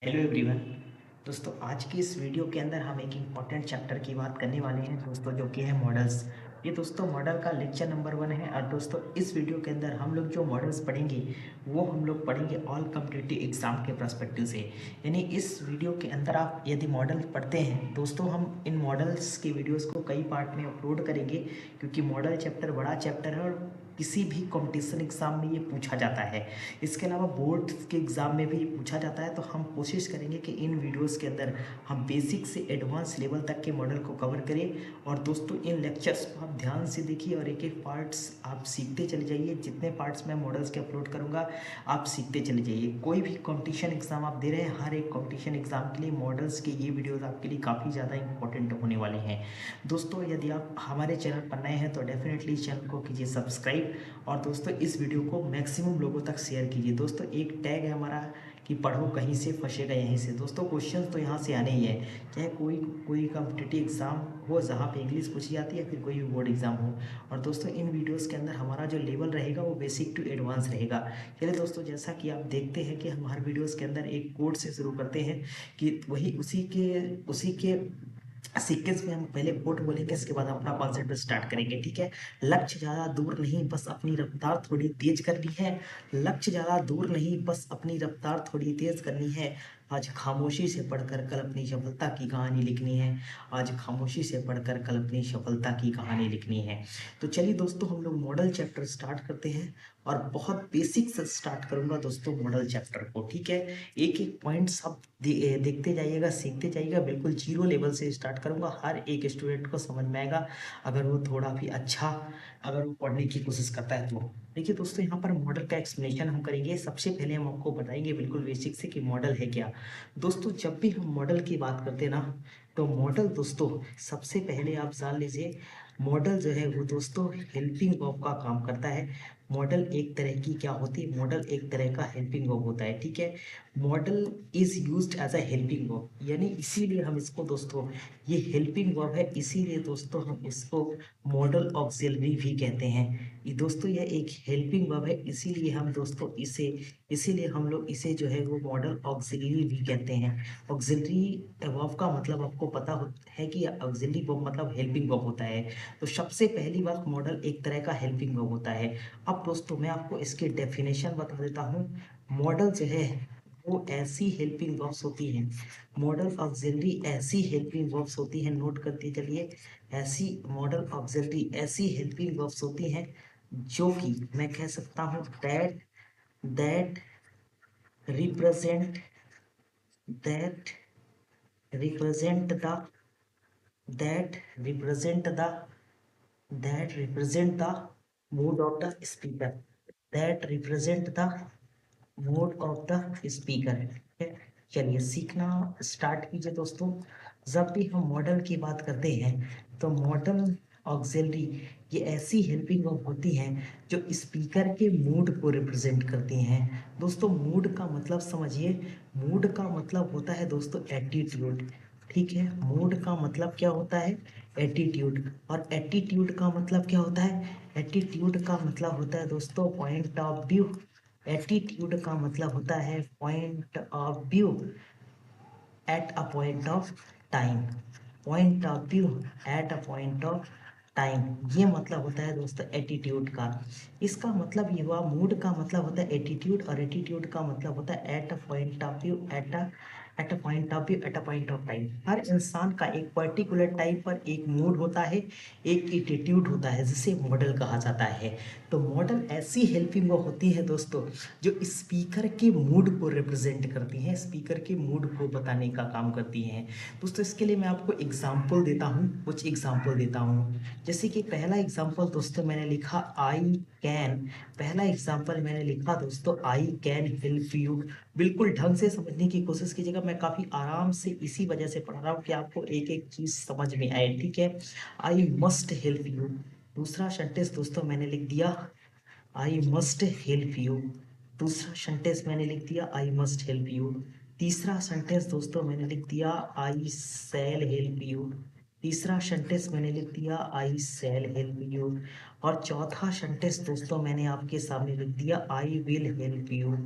Hello everyone. दोस्तों आज की इस वीडियो के अंदर हम एक इम्पॉर्टेंट चैप्टर की बात करने वाले हैं दोस्तों, जो कि है मॉडल्स। ये दोस्तों मॉडल का लेक्चर नंबर 1 है। और दोस्तों इस वीडियो के अंदर हम लोग जो मॉडल्स पढ़ेंगे वो हम लोग पढ़ेंगे ऑल कॉम्पिटिटिव एग्जाम के पर्सपेक्टिव से। यानी इस वीडियो के अंदर आप यदि मॉडल पढ़ते हैं दोस्तों, हम इन मॉडल्स की वीडियोस को कई पार्ट में अपलोड करेंगे, क्योंकि मॉडल चैप्टर बड़ा चैप्टर है और किसी भी कंपटीशन एग्ज़ाम में ये पूछा जाता है। इसके अलावा बोर्ड के एग्ज़ाम में भी पूछा जाता है। तो हम कोशिश करेंगे कि इन वीडियोस के अंदर हम बेसिक से एडवांस लेवल तक के मॉडल को कवर करें। और दोस्तों इन लेक्चर्स को आप ध्यान से देखिए और एक एक पार्ट्स आप सीखते चले जाइए। जितने पार्ट्स मैं मॉडल्स के अपलोड करूँगा आप सीखते चले जाइए। कोई भी कॉम्पिटिशन एग्ज़ाम आप दे रहे हैं, हर एक कॉम्पिटिशन एग्ज़ाम के लिए मॉडल्स के ये वीडियोज़ आपके लिए काफ़ी ज़्यादा इंपॉर्टेंट होने वाले हैं। दोस्तों यदि आप हमारे चैनल पर नए हैं तो डेफिनेटली इस चैनल को कीजिए सब्सक्राइब। और दोस्तों इस वीडियो को मैक्सिमम लोगों तक शेयर कीजिए। दोस्तों एक टैग है हमारा कि पढ़ो कहीं से फंसेगा यहीं से। दोस्तों क्वेश्चंस तो यहाँ से आने ही है, चाहे कोई कोई कॉम्पिटिटिव एग्ज़ाम हो जहाँ पे इंग्लिश पूछी जाती है, फिर कोई भी बोर्ड एग्ज़ाम हो। और दोस्तों इन वीडियोस के अंदर हमारा जो लेवल रहेगा वो बेसिक टू एडवांस रहेगा। चलिए दोस्तों, जैसा कि आप देखते हैं कि हम हर वीडियोस के अंदर एक कोड से शुरू करते हैं कि वही उसी के सीक्वेंस में हम पहले कोट बोलेंगे, इसके बाद अपना कॉन्सेप्ट स्टार्ट करेंगे। ठीक है। लक्ष्य ज़्यादा दूर नहीं, बस अपनी रफ्तार थोड़ी तेज करनी है। लक्ष्य ज़्यादा दूर नहीं, बस अपनी रफ्तार थोड़ी तेज करनी है। आज खामोशी से पढ़कर कल अपनी सफलता की कहानी लिखनी है। आज खामोशी से पढ़कर कल अपनी सफलता की कहानी लिखनी है। तो चलिए दोस्तों हम लोग मॉडल चैप्टर स्टार्ट करते हैं। और बहुत बेसिक से स्टार्ट करूंगा दोस्तों मॉडल चैप्टर को। ठीक है। एक एक पॉइंट्स आप देखते जाइएगा, सीखते जाइएगा। बिल्कुल जीरो लेवल से स्टार्ट करूंगा, हर एक स्टूडेंट को समझ में आएगा अगर वो थोड़ा भी अच्छा अगर वो पढ़ने की कोशिश करता है तो। देखिए दोस्तों, यहाँ पर मॉडल का एक्सप्लेनेशन हम करेंगे। सबसे पहले हम आपको बताएंगे बिल्कुल बेसिक से कि मॉडल है क्या। दोस्तों जब भी हम मॉडल की बात करते हैं ना, तो मॉडल दोस्तों सबसे पहले आप जान लीजिए, मॉडल जो है वो दोस्तों हेल्पिंग वर्ब का काम करता है। मॉडल एक तरह की क्या होती है, मॉडल एक तरह का हेल्पिंग वर्ब होता है। ठीक है। Modal is used as a helping verb, यानी इसीलिए हम इसको दोस्तों, ये हेल्पिंग वर्ब है इसीलिए दोस्तों हम इसको मॉडल ऑक्सिलरी भी कहते हैं। ये दोस्तों यह एक हेल्पिंग वर्ब है, इसीलिए हम दोस्तों इसीलिए हम लोग इसे जो है वो मॉडल ऑक्सिलरी भी कहते हैं। ऑक्सिलरी वर्ब का मतलब आपको पता है कि ऑक्सिलरी वर्ब मतलब हेल्पिंग वर्ब होता है। तो सबसे पहली बात, मॉडल एक तरह का हेल्पिंग वर्ब होता है। अब दोस्तों मैं आपको इसकी डेफिनेशन बता देता हूँ। मॉडल जो है वो ऐसी हेल्पिंग वर्ब्स होती हैं, मॉडल ऑक्सिलरी ऐसी हेल्पिंग वर्ब्स होती हैं, नोट करते चलिए। ऐसी मॉडल ऑक्सिलरी ऐसी हेल्पिंग वर्ब्स होती हैं जो कि मैं कह सकता हूँ that represent that represent the that represent the that represent the mood off the speaker that represent the mode of the speaker है। चलिए सीखना स्टार्ट कीजिए दोस्तों। जब भी हम मॉडल की बात करते हैं तो मॉडल ऑक्सिलरी ये ऐसी हेल्पिंग वर्ब होती हैं जो स्पीकर के मूड को रिप्रेजेंट करती हैं। दोस्तों मूड का मतलब समझिए, मूड का मतलब होता है दोस्तों एटीट्यूड। ठीक है। मूड का मतलब क्या होता है, एटीट्यूड। और एटीट्यूड का मतलब क्या होता है, एटीट्यूड का मतलब होता है दोस्तों पॉइंट ऑफ व्यू। एटीट्यूड का मतलब होता है point of view at a point of time. Point of view at a point of time, ये मतलब होता है दोस्तों एटीट्यूड का। इसका मतलब ये हुआ, मूड का मतलब होता है एटीट्यूड और एटीट्यूड का मतलब होता है at a point of view at a point of view at a point of time. हर इंसान का एक पर्टिकुलर टाइम पर एक मूड होता है, एक एटीट्यूड होता है, जिसे मॉडल कहा जाता है। तो मॉडल ऐसी हेल्पिंग होती है दोस्तों जो स्पीकर के मूड को रिप्रेजेंट करती हैं, स्पीकर के मूड को बताने का काम करती हैं। दोस्तों इसके लिए मैं आपको एग्जाम्पल देता हूँ, कुछ एग्जाम्पल देता हूँ। जैसे कि पहला एग्जाम्पल दोस्तों मैंने लिखा आई कैन। पहला एग्जाम्पल मैंने लिखा दोस्तों आई कैन हेल्प यू। बिल्कुल ढंग से समझने की कोशिश कीजिएगा, मैं काफी आराम से इसी वजह से पढ़ रहा हूँ कि आपको एक एक चीज समझ में आए। ठीक है। I must help you. दूसरा सेंटेंस दोस्तों मैंने लिख दिया आई मस्ट हेल्प यू। दूसरा सेंटेंस मैंने लिख दिया आई मस्ट हेल्प यू। तीसरा सेंटेंस दोस्तों मैंने लिख दिया आई शैल हेल्प यू। तीसरा सेंटेंस मैंने लिख दिया आई शैल हेल्प यू। और चौथा सेंटेंस दोस्तों मैंने आपके सामने लिख दिया I will help you.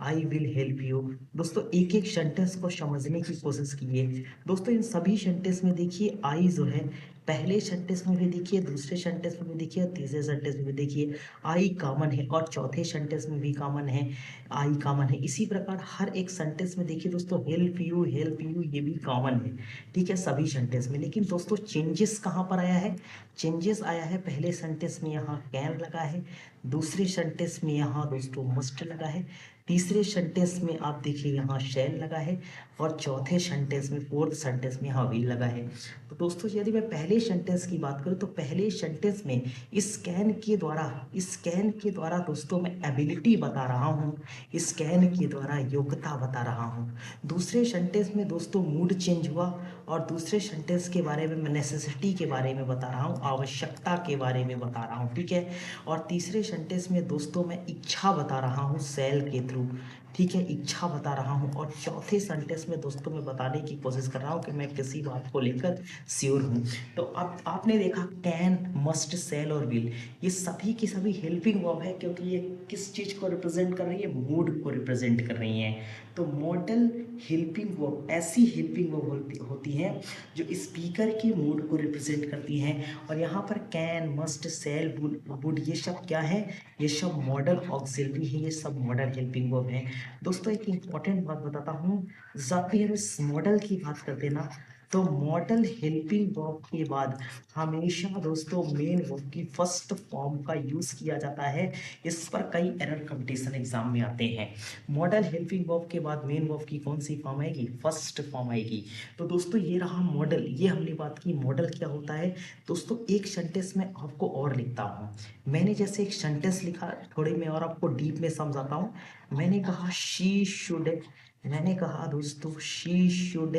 I will help you. दोस्तों एक एक सेंटेंस को समझने की कोशिश कीजिए। दोस्तों इन सभी सेंटेंस में देखिए आई जो है पहले सेंटेंस में भी देखिए, दूसरे सेंटेंस में भी देखिए और तीसरे सेंटेंस में भी देखिए आई कॉमन है और चौथे सेंटेंस में भी कॉमन है, आई कॉमन है। इसी प्रकार हर एक सेंटेंस में देखिए दोस्तों हेल्प यू ये भी कॉमन है, ठीक है, सभी सेंटेंस में। लेकिन दोस्तों चेंजेस कहाँ पर आया है? चेंजेस आया है पहले सेंटेंस में यहाँ कैन लगा है, दूसरे सेंटेंस में यहाँ दोस्तों मस्ट लगा है, तीसरे सेंटेंस में आप देखिए यहाँ शैल लगा है और चौथे सेंटेंस में फोर्थ सेंटेंस में यहाँ विल लगा है। तो दोस्तों यदि मैं पहले सेंटेंस की बात करूँ तो पहले सेंटेंस में स्कैन के द्वारा दोस्तों मैं एबिलिटी बता रहा हूँ, स्कैन के द्वारा योग्यता बता रहा हूँ। दूसरे सेंटेंस में दोस्तों मूड चेंज हुआ और दूसरे सेंटेंस के बारे में मैं नेसेसिटी के बारे में बता रहा हूँ, आवश्यकता के बारे में बता रहा हूँ, ठीक है। और तीसरे सेंटेंस में दोस्तों मैं इच्छा बता रहा हूँ सेल के थ्रू, ठीक है, इच्छा बता रहा हूँ। और चौथे सेंटेंस में दोस्तों मैं बताने की कोशिश कर रहा हूँ कि मैं किसी बात को लेकर श्योर हूँ। तो अब आपने देखा कैन, मस्ट, सेल और विल ये सभी की सभी हेल्पिंग वर्ब है, क्योंकि ये किस चीज़ को रिप्रेजेंट कर रही है? मूड को रिप्रेजेंट कर रही हैं। तो मॉडल हेल्पिंग वर्ब ऐसी हेल्पिंग वर्ब होती हैं जो स्पीकर के मूड को रिप्रेजेंट करती हैं। और यहाँ पर कैन, मस्ट, सेल, वुड ये सब क्या है? ये सब मॉडल ऑक्सिलरी है, ये सब मॉडल हेल्पिंग वर्ब है। दोस्तों एक इंपॉर्टेंट बात बताता हूँ, जब भी हम इस मॉडल की बात करते हैं ना तो मॉडल हेल्पिंग वर्ब के बाद हमेशा दोस्तों मेन वर्ब की फर्स्ट फॉर्म का यूज किया जाता है। इस पर कई एरर कंपटीशन एग्जाम में आते हैं। मॉडल हेल्पिंग वर्ब के बाद मेन वर्ब की कौन सी फॉर्म आएगी? फर्स्ट फॉर्म आएगी। तो दोस्तों ये रहा मॉडल, ये हमने बात की मॉडल क्या होता है। दोस्तों एक सेंटेंस में आपको और लिखता हूँ, मैंने जैसे एक सेंटेंस लिखा, थोड़ी मैं और आपको डीप में समझाता हूँ। मैंने कहा शी शुड, मैंने कहा दोस्तों शी शुड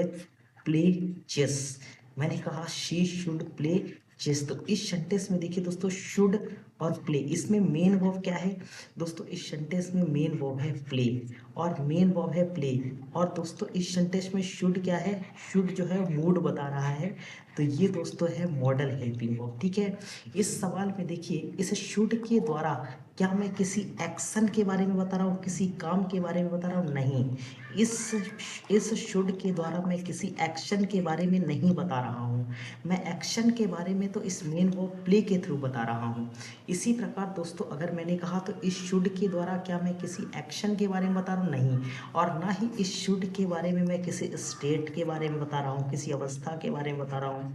प्ले चेस, मैंने कहा शी शुड प्ले चेस। तो इस सेंटेंस में देखिए दोस्तों शुड और प्ले, इसमें मेन वर्ब क्या है? दोस्तों इस सेंटेंस में मेन वर्ब है प्ले और मेन वर्ब है प्ले। और दोस्तों इस सेंटेंस में शुड क्या है? शुड जो है मूड बता रहा है। तो ये दोस्तों है मॉडल हेल्पिंग वर्ब, ठीक है। इस सवाल में देखिए इस शुड के द्वारा क्या मैं किसी एक्शन के बारे में बता रहा हूँ, किसी काम के बारे में बता रहा हूँ? नहीं, इस शुड के द्वारा मैं किसी एक्शन के बारे में नहीं बता रहा हूँ। मैं एक्शन के बारे में तो इस मेन वर्ब प्ले के थ्रू बता रहा हूँ। इसी प्रकार दोस्तों अगर मैंने कहा तो इस शुड के द्वारा क्या मैं किसी एक्शन के बारे में बता रहा हूँ? नहीं। और ना ही इस शुड के बारे में मैं किसी स्टेट के बारे में बता रहा हूँ, किसी अवस्था के बारे में बता रहा हूँ।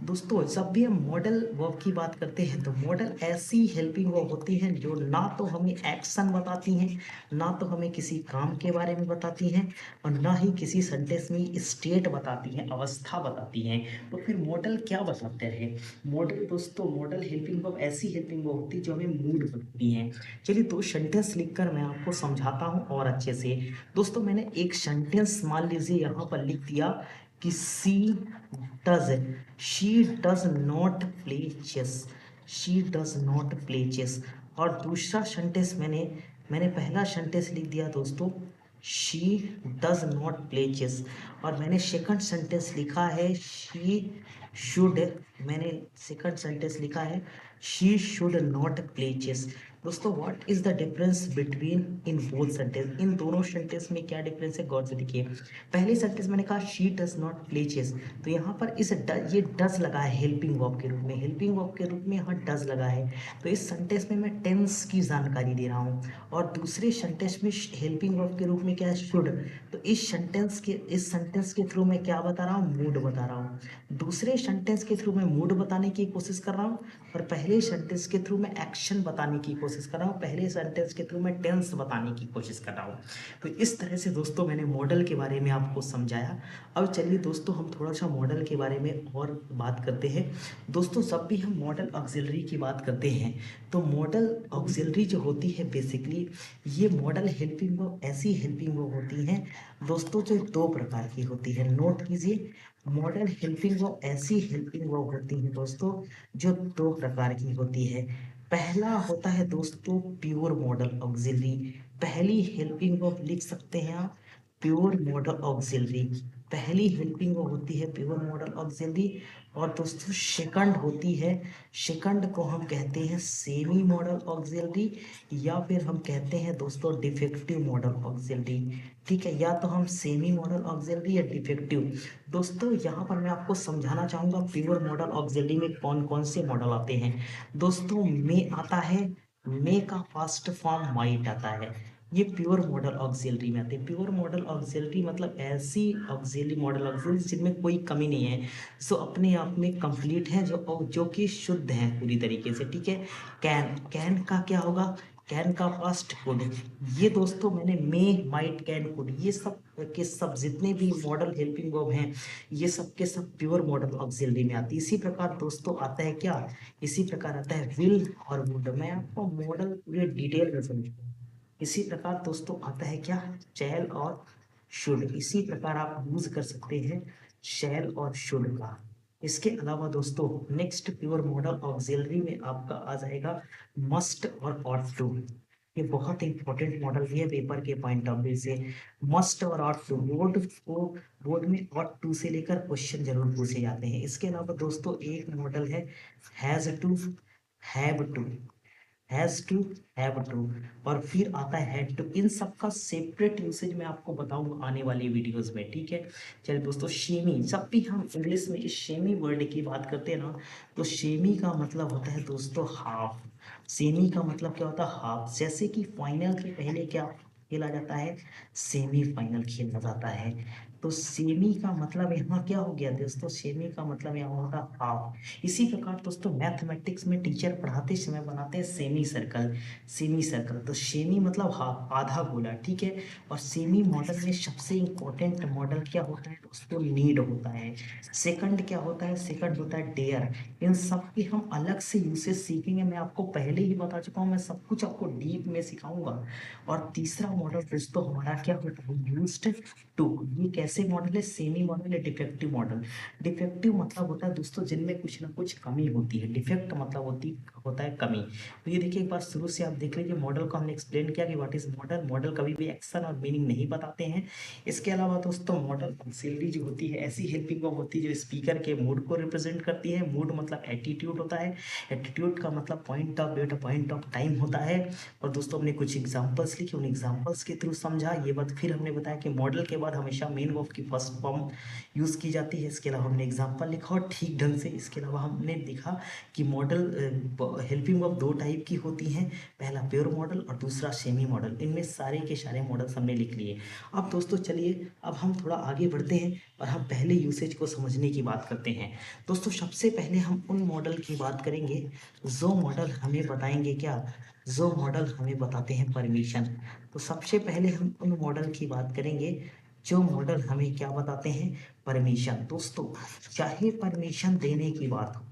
दोस्तों जब भी हम मॉडल वर्ब की बात करते हैं तो मॉडल ऐसी हेल्पिंग वर्ब होती हैं जो ना तो हमें एक्शन बताती हैं, ना तो हमें किसी काम के बारे में बताती हैं और ना ही किसी सेंटेंस में स्टेट बताती हैं, अवस्था बताती हैं। तो फिर मॉडल क्या बताते हैं? मॉडल दोस्तों मॉडल हेल्पिंग वर्ब ऐसी हेल्पिंग वर्ब होती है जो हमें मूड बताती हैं। चलिए दो सेंटेंस लिखकर मैं आपको समझाता हूँ और अच्छे से। दोस्तों मैंने एक सेंटेंस मान लीजिए यहाँ पर लिख दिया कि does she does not play chess, she does not play chess. और दूसरा सेंटेंस मैंने पहला सेंटेंस लिख दिया दोस्तों she does not play chess. और मैंने सेकंड सेंटेंस लिखा है शी शुड, मैंने सेकंड सेंटेंस लिखा है she should not play chess. दोस्तों what is the difference between in both sentence? इन दोनों सेंटेंस में क्या डिफरेंस है गौर से देखिए। पहले सेंटेंस मैंने कहा she does not play chess, तो यहाँ पर ये डज लगा है हेल्पिंग वर्ब के रूप में, हेल्पिंग वर्ब के रूप में यहाँ डज लगा है। तो इस सेंटेंस में मैं टेंस की जानकारी दे रहा हूँ। और दूसरे सेंटेंस में हेल्पिंग वर्ब के रूप में क्या है? शुड। तो इस सेंटेंस के थ्रू मैं क्या बता रहा हूँ? मूड बता रहा हूँ। दूसरे सेंटेंस के थ्रू मैं मूड बताने की कोशिश कर रहा हूँ और पहले सेंटेंस के थ्रू मैं एक्शन बताने की कोशिश कर रहा हूँ, पहले सेंटेंस के थ्रू मैं टेंस बताने की कोशिश कर रहा हूँ। तो इस तरह से दोस्तों मैंने मॉडल के बारे में आपको समझाया। अब चलिए दोस्तों हम थोड़ा सा मॉडल के बारे में और बात करते हैं। दोस्तों जब भी हम मॉडल ऑक्सिलरी की बात करते हैं तो मॉडल ऑक्सिलरी जो होती है बेसिकली ये मॉडल हेल्पिंग वर्ब ऐसी हेल्पिंग वर्ब होती हैं दोस्तों जो दो प्रकार की होती है। नोट कीजिए, मॉडल हेल्पिंग वर्ब ऐसी हेल्पिंग वर्ब होती है दोस्तों जो दो प्रकार की होती है। पहला होता है दोस्तों प्योर मॉडल ऑक्सिलरी, पहली हेल्पिंग वर्ब लिख सकते हैं आप प्योर मॉडल ऑक्सिलरी। पहली हेल्पिंग वो होती है प्योर मॉडल ऑक्सिलरी, और दोस्तों सेकंड होती है, सेकंड को हम कहते हैं सेमी मॉडल ऑक्सिलरी, या फिर हम कहते हैं दोस्तों डिफेक्टिव मॉडल ऑक्सिलरी। ठीक है, या तो हम सेमी मॉडल ऑक्सिलरी या डिफेक्टिव। दोस्तों यहाँ पर मैं आपको समझाना चाहूँगा प्योर मॉडल ऑक्सिलरी में कौन कौन से मॉडल आते हैं। दोस्तों मे आता है, मे का फर्स्ट फॉर्म माइट आता है, ये प्योर मॉडल ऑक्सिलरी में आते हैं। प्योर मॉडल ऑक्सिलरी मतलब ऐसी ऑक्सिलरी मॉडल ऑक्सिलरी जिनमें कोई कमी नहीं है, जो अपने आप में कंप्लीट है, जो कि शुद्ध है पूरी तरीके से। ठीक है, कैन, कैन का क्या होगा, कैन का फर्स्ट कोड, ये दोस्तों मैंने मे माइट कैन कोड, ये सब के सब जितने भी मॉडल हेल्पिंग वर्ब हैं, ये सब के सब प्योर मॉडल ऑक्सिलरी में आती है। इसी प्रकार दोस्तों आता है क्या, इसी प्रकार आता है विल और वुड। मैं आपको मॉडल पूरे डिटेल में समझाऊंगा। इसी प्रकार दोस्तों आता है क्या, शैल और शुड। इसी प्रकार आप यूज कर सकते हैं शैल और शुड का। इसके अलावा दोस्तों नेक्स्ट प्योर मॉडल ऑक्सिलरी में आपका आ जाएगा मस्ट और ऑट टू। ये बहुत इंपॉर्टेंट मॉडल भी है पेपर के पॉइंट ऑफ व्यू से। मस्ट और ऑट टू बोर्ड में ऑट टू से लेकर क्वेश्चन जरूर पूछे जाते हैं। इसके अलावा दोस्तों एक मॉडल है has to, have to, has to, have to, और फिर आता है हैड टू। इन सब का सेपरेट यूसेज मैं आपको बताऊंगा आने वाली वीडियोस में। ठीक है, चलिए दोस्तों, शेमी, जब भी हम इंग्लिश में इस शेमी वर्ड की बात करते हैं ना, तो शेमी का मतलब होता है दोस्तों हाफ। सेमी का मतलब क्या होता है, हाफ। जैसे कि फाइनल के पहले क्या खेला जाता है, सेमीफाइनल खेला जाता है। तो सेमी का मतलब यहाँ क्या हो गया दोस्तों, सेमी का मतलब यहाँ होता है हाफ। इसी प्रकार दोस्तों मैथमेटिक्स में टीचर पढ़ाते समय बनाते हैं सेमी सर्कल, सेमी सर्कल। तो सेमी मतलब हाफ, आधा गोला। ठीक है, और सेमी मॉडल में सबसे इंपॉर्टेंट मॉडल क्या होता है दोस्तों, नीड होता है। सेकंड क्या होता है, सेकंड होता है डेयर। इन सब की हम अलग से यूसेज सीखेंगे, मैं आपको पहले ही बता चुका हूँ, मैं सब कुछ आपको डीप में सिखाऊंगा। और तीसरा मॉडल दोस्तों हमारा क्या होता है, यूज्ड टू। ये कैसे मॉडल है, सेमी मॉडल है, डिफेक्टिव मॉडल। डिफेक्टिव मतलब होता है दोस्तों जिनमें कुछ ना कुछ कमी होती है, डिफेक्ट मतलब होता है कमी। तो ये देखिए एक बार शुरू से आप देख लीजिए, मॉडल को हमने एक्सप्लेन किया कि व्हाट इज मॉडल। मॉडल कभी भी एक्शन और मीनिंग नहीं बताते हैं। इसके अलावा दोस्तों मॉडल ऑक्सिलरी जो होती है ऐसी हेल्पिंग वर्ब होती है जो स्पीकर के मूड को रिप्रेजेंट करती है। मूड मतलब एटीट्यूड होता है, एटीट्यूड का मतलब point of view, point of time होता है। और दोस्तों हमने कुछ एग्जांपल्स लिखे, उन एग्जांपल्स के थ्रू समझा ये बात। फिर हमने बताया कि मॉडल के बाद हमेशा मेन वर्ब की फर्स्ट फॉर्म यूज की जाती है। इसके अलावा हमने एग्जांपल लिखा और ठीक ढंग से। इसके अलावा हमने देखा कि मॉडल हेल्पिंग वर्ब दो टाइप की होती हैं, पहला प्योर मॉडल और दूसरा सेमी मॉडल। इनमें सारे के सारे मॉडल्स हमने लिख लिए। अब दोस्तों चलिए अब हम थोड़ा आगे बढ़ते हैं और हम पहले यूसेज को समझने की बात करते हैं। दोस्तों सबसे पहले हम उन मॉडल की बात करेंगे जो मॉडल हमें बताएंगे क्या, जो मॉडल हमें बताते हैं परमिशन। तो सबसे पहले हम उन मॉडल की बात करेंगे जो मॉडल हमें क्या बताते हैं, परमिशन। दोस्तों चाहे परमिशन देने की बात हो,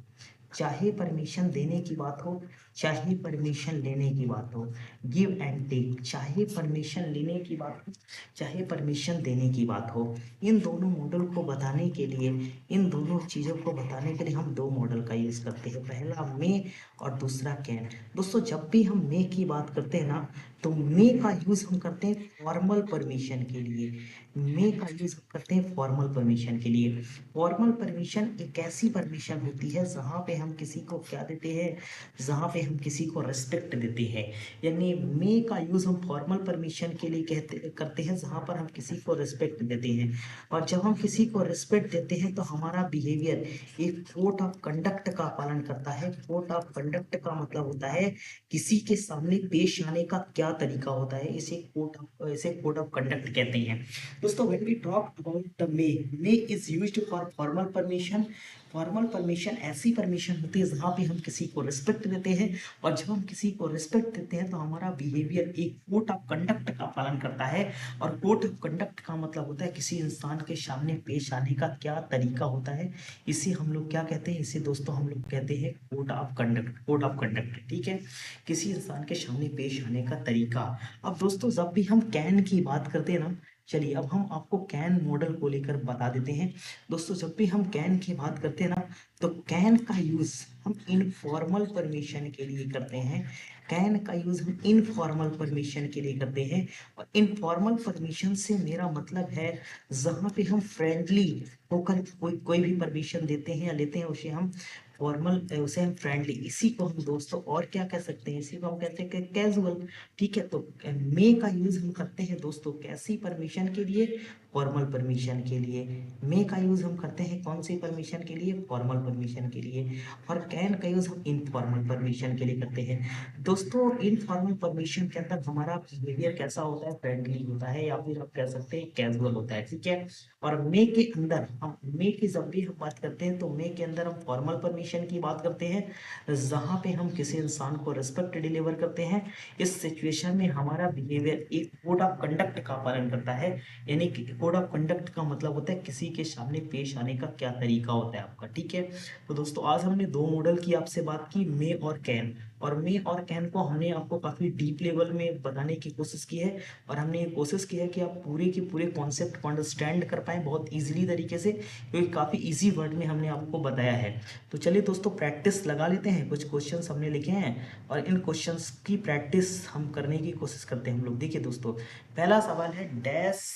चाहे परमिशन देने की बात हो, चाहे परमिशन लेने की बात हो, गिव एंड टेक, चाहे परमिशन लेने की बात हो, चाहे परमिशन देने की बात हो, इन दोनों मॉडल को बताने के लिए, इन दोनों चीज़ों को बताने के लिए हम दो मॉडल का यूज़ करते हैं, पहला मे और दूसरा कैन। दोस्तों जब भी हम मे की बात करते हैं ना, तो मे का यूज़ हम करते हैं फॉर्मल परमिशन के लिए। मे का यूज़ करते हैं फॉर्मल परमिशन के लिए। फॉर्मल परमिशन एक ऐसी परमिशन होती है जहाँ पे हम किसी को क्या देते हैं, जहाँ पे हम किसी को रिस्पेक्ट देते हैं। यानी मे का यूज़ हम फॉर्मल परमिशन के लिए करते हैं जहाँ पर हम किसी को रिस्पेक्ट देते हैं। और जब हम किसी को रिस्पेक्ट देते हैं तो हमारा बिहेवियर एक कोड ऑफ कंडक्ट का पालन करता है। कोड ऑफ कंडक्ट का मतलब होता है किसी के सामने पेश आने का क्या तरीका होता है, इसे कोड ऑफ कंडक्ट कहते हैं। दोस्तों when we talk about the may is used for formal permission. Formal permission ऐसी परमिशन होती है जहाँ पे हम किसी को रिस्पेक्ट देते हैं, और जब हम किसी को रिस्पेक्ट देते हैं तो हमारा बिहेवियर एक कोड ऑफ कंडक्ट का पालन करता है। और कोड ऑफ कंडक्ट का मतलब होता है किसी इंसान के सामने पेश आने का क्या तरीका होता है, इसे हम लोग क्या कहते हैं, इसे दोस्तों हम लोग कहते हैं code of conduct, code of conduct. ठीक है, किसी इंसान के सामने पेश आने का तरीका। अब दोस्तों जब भी हम कैन की बात करते हैं ना, चलिए अब हम आपको कैन मॉडल को लेकर बता देते हैं। दोस्तों जब भी हम कैन की बात करते हैं ना, तो कैन का यूज हम इनफॉर्मल परमिशन के लिए करते हैं। कैन का यूज हम इनफॉर्मल परमिशन के लिए करते हैं। और इनफॉर्मल परमिशन से मेरा मतलब है जहाँ पे हम फ्रेंडली होकर कोई भी परमिशन देते हैं या लेते हैं, उसे हम फ्रेंडली, इसी को हम दोस्तों और क्या कह सकते हैं, इसी को हम कहते हैं कि कैजुअल। ठीक है, तो मे का यूज हम करते हैं दोस्तों कैसी परमिशन के लिए, फॉर्मल परमिशन के लिए। मे का यूज हम करते हैं कौन सी परमिशन के लिए, फॉर्मल परमिशन के लिए। और कैन का यूज हम इनफॉर्मल परमिशन के लिए करते हैं। दोस्तों इनफॉर्मल परमिशन के अंदर हमारा बिहेवियर कैसा होता है, फ्रेंडली होता है या फिर आप कह सकते हैं कैजुअल होता है। ठीक है, और मे के अंदर हम मे की जब भी हम बात करते हैं तो मे के अंदर हम फॉर्मल परमिशन की बात करते हैं, जहां पे हम किसी इंसान को रिस्पेक्ट डिलीवर करते हैं। इस सिचुएशन में हमारा बिहेवियर एक कोड ऑफ कंडक्ट का पालन करता है। यानी कि कोड ऑफ कंडक्ट का मतलब होता है किसी के सामने पेश आने का क्या तरीका होता है आपका। ठीक है, तो दोस्तों आज हमने दो मॉडल की आपसे बात की, मे और कैन। और मे और कैन को हमने आपको काफी डीप लेवल में बताने की कोशिश की है, और हमने ये कोशिश की है कि आप पूरे के पूरे कॉन्सेप्ट को अंडरस्टैंड कर पाए बहुत इजीली तरीके से, क्योंकि काफी इजी वर्ड में हमने आपको बताया है। तो चलिए दोस्तों प्रैक्टिस लगा लेते हैं। कुछ क्वेश्चंस हमने लिखे हैं और इन क्वेश्चंस की प्रैक्टिस हम करने की कोशिश करते हैं हम लोग। देखिए दोस्तों, पहला सवाल है dash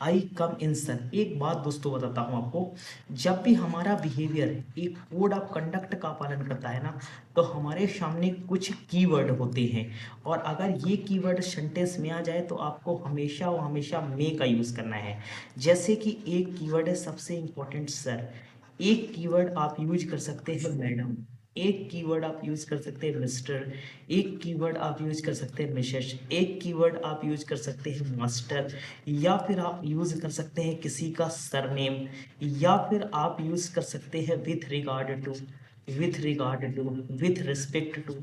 I come in sir. एक बात दोस्तों बताता हूं आपको, जब भी हमारा बिहेवियर एक कोड ऑफ कंडक्ट का पालन करता है ना, तो हमारे सामने कुछ कीवर्ड होते हैं, और अगर ये कीवर्ड सेंटेंस में आ जाए तो आपको हमेशा और हमेशा मे का यूज करना है। जैसे कि एक कीवर्ड है सबसे इंपॉर्टेंट सर, एक कीवर्ड आप यूज कर सकते हैं मैडम, एक कीवर्ड आप यूज कर सकते हैं मिस्टर, एक कीवर्ड आप यूज कर सकते हैं मिसेस, एक कीवर्ड आप यूज कर सकते हैं मास्टर, या फिर आप यूज कर सकते हैं किसी का सरनेम, या फिर आप यूज कर सकते हैं with regard to, with regard to, with respect to,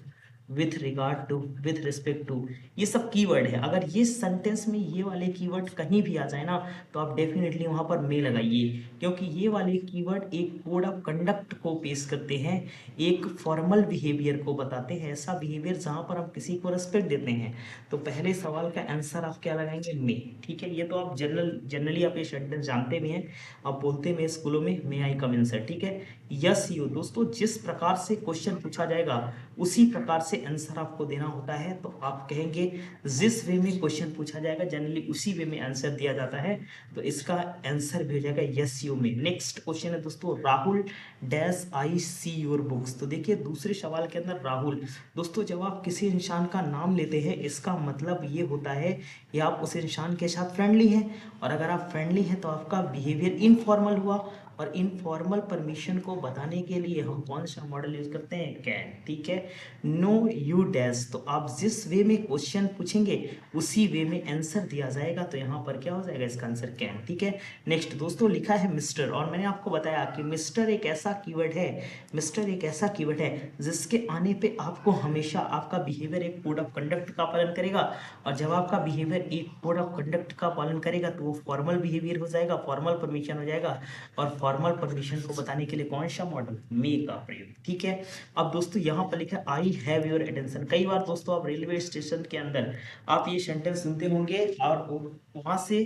with regard to, with respect to. ये सब कीवर्ड है। अगर ये सेंटेंस में ये वाले कीवर्ड कहीं भी आ जाए ना, तो आप डेफिनेटली वहां पर मे लगाइए, क्योंकि ये वाले कीवर्ड एक कोड ऑफ कंडक्ट को पेश करते हैं, एक फॉर्मल बिहेवियर को बताते हैं, ऐसा बिहेवियर जहां पर हम किसी को रेस्पेक्ट देते हैं। तो पहले सवाल का आंसर आप क्या लगाएंगे, मे। ठीक है, ये तो आप जनरली आप ये सेंटेंस जानते भी हैं, आप बोलते हैं स्कूलों में, मे आई कम इन सर। ठीक है, यस यू। दोस्तों जिस प्रकार से क्वेश्चन पूछा जाएगा उसी प्रकार से आंसर आपको देना होता है। तो आप कहेंगे जिस वे में क्वेश्चन पूछा जाएगा जनरली उसी वे में आंसर दिया जाता है, तो इसका आंसर भी हो जाएगा यस यू में। नेक्स्ट क्वेश्चन है दोस्तों, Rahul dash I see your books. तो देखिए दूसरे सवाल के अंदर राहुल, दोस्तों जब आप किसी इंसान का नाम लेते हैं इसका मतलब ये होता है कि आप उस इंसान के साथ फ्रेंडली हैं, और अगर आप फ्रेंडली हैं तो आपका बिहेवियर इनफॉर्मल हुआ, और इनफॉर्मल परमिशन को बताने के लिए हम कौन सा मॉडल यूज करते हैं, कैन। ठीक है, नो यू डैश, तो आप जिस वे में क्वेश्चन पूछेंगे उसी वे में आंसर दिया जाएगा, तो यहाँ पर क्या हो जाएगा, इसका आंसर कैन। ठीक है, नेक्स्ट दोस्तों लिखा है मिस्टर, और मैंने आपको बताया कि मिस्टर एक ऐसा कीवर्ड है, मिस्टर एक ऐसा कीवर्ड है जिसके आने पे आपको हमेशा आपका बिहेवियर एक कोड ऑफ कंडक्ट का पालन करेगा, और जब आपका बिहेवियर एक कोड ऑफ कंडक्ट का पालन करेगा तो वो फॉर्मल बिहेवियर हो जाएगा, फॉर्मल परमिशन हो जाएगा, और फॉर्मल परमिशन को बताने के लिए कौन सा मॉडल, मे का प्रयोग। ठीक है, अब दोस्तों यहाँ पर लिखा है आई हैव योर अटेंशन। कई बार दोस्तों आप रेलवे स्टेशन के अंदर आप ये सेंटेंस सुनते होंगे, और वहां से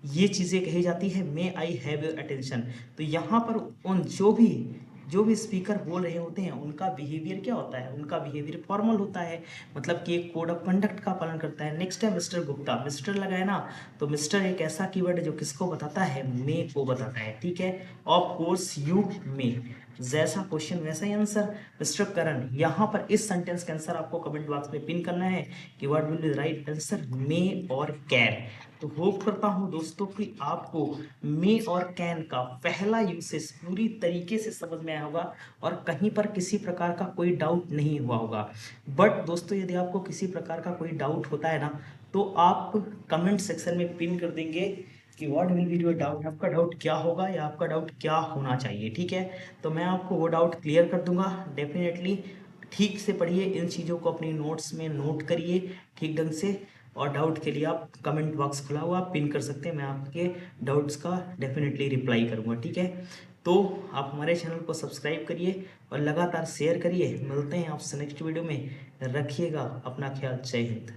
ये चीजें कही जाती है, मे आई हैव योर अटेंशन। तो यहाँ पर उन जो भी स्पीकर बोल रहे होते हैं उनका बिहेवियर क्या होता है, उनका बिहेवियर फॉर्मल होता है, मतलब कि एक कोड ऑफ कंडक्ट का पालन करता है। नेक्स्ट है मिस्टर गुप्ता, मिस्टर लगाए ना, तो मिस्टर एक ऐसा कीवर्ड है जो किसको बताता है, मे को बताता है। ठीक है, ऑफ कोर्स यू मे, जैसा क्वेश्चन वैसा ही आंसर। मिस्टर करण, यहाँ पर इस सेंटेंस का आंसर आपको कमेंट बॉक्स में पिन करना है कि what will be right answer, may और कैन। तो होप करता हूं दोस्तों कि आपको मे और कैन का पहला यूसेज पूरी तरीके से समझ में आया होगा, और कहीं पर किसी प्रकार का कोई डाउट नहीं हुआ होगा। बट दोस्तों यदि आपको किसी प्रकार का कोई डाउट होता है ना, तो आप कमेंट सेक्शन में पिन कर देंगे कि what will be your doubt, आपका डाउट क्या होगा या आपका डाउट क्या होना चाहिए। ठीक है, तो मैं आपको वो डाउट क्लियर कर दूंगा डेफिनेटली। ठीक से पढ़िए, इन चीज़ों को अपनी नोट्स में नोट करिए ठीक ढंग से, और डाउट के लिए आप कमेंट बॉक्स खुला हुआ, आप पिन कर सकते हैं, मैं आपके डाउट्स का डेफिनेटली रिप्लाई करूंगा। ठीक है, तो आप हमारे चैनल को सब्सक्राइब करिए और लगातार शेयर करिए। मिलते हैं आपसे नेक्स्ट वीडियो में, रखिएगा अपना ख्याल, जय हिंद।